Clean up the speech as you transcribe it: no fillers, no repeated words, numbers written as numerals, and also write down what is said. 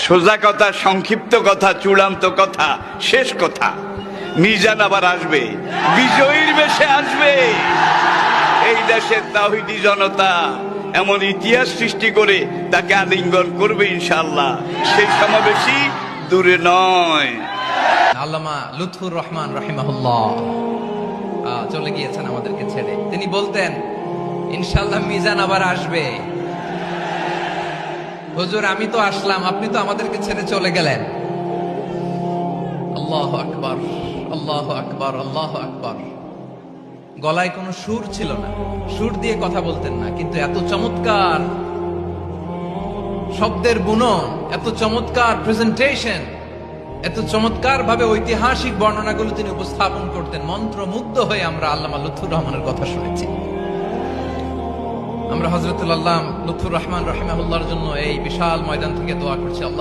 সোজা কথা, সংক্ষিপ্ত কথা, চূড়ান্ত কথা, শেষ কথা, মিজান আবার আসবে, বিজয়ীর বেশে আসবে। এই দেশের তাওহীদি জনতা এমন ইতিহাস সৃষ্টি করে তাকে আলিঙ্গন করবে ইনশাআল্লাহ। সেই সমাবেশই দূরে নয়। আল্লামা লুৎফুর রহমান রাহিমাহুল্লাহ চলে গিয়েছেন আমাদেরকে ছেড়ে। তিনি বলতেন, ইনশাআল্লাহ মিজান আবার আসবে। হুজুর, আমি তো আসলাম, আপনি তো আমাদেরকে ছেড়ে চলে গেলেন। আল্লাহু আকবার, আল্লাহু আকবার, আল্লাহু আকবার। গলায় কোনো সুর ছিল না, সুর দিয়ে কথা বলতেন না, কিন্তু এত চমৎকার শব্দের বুনন, এত চমৎকার প্রেজেন্টেশন, এত চমৎকার ভাবে ঐতিহাসিক বর্ণনাগুলো তিনি উপস্থাপন করতেন। মন্ত্রমুগ্ধ হয়ে আমরা আল্লামা লুৎফুর রহমানের কথা শুনেছি। আমরা হযরতুল আল্লামা লুৎফুর রহমান রাহিমাহুল্লাহর জন্য এই বিশাল ময়দান থেকে দোয়া করছি। আল্লাহ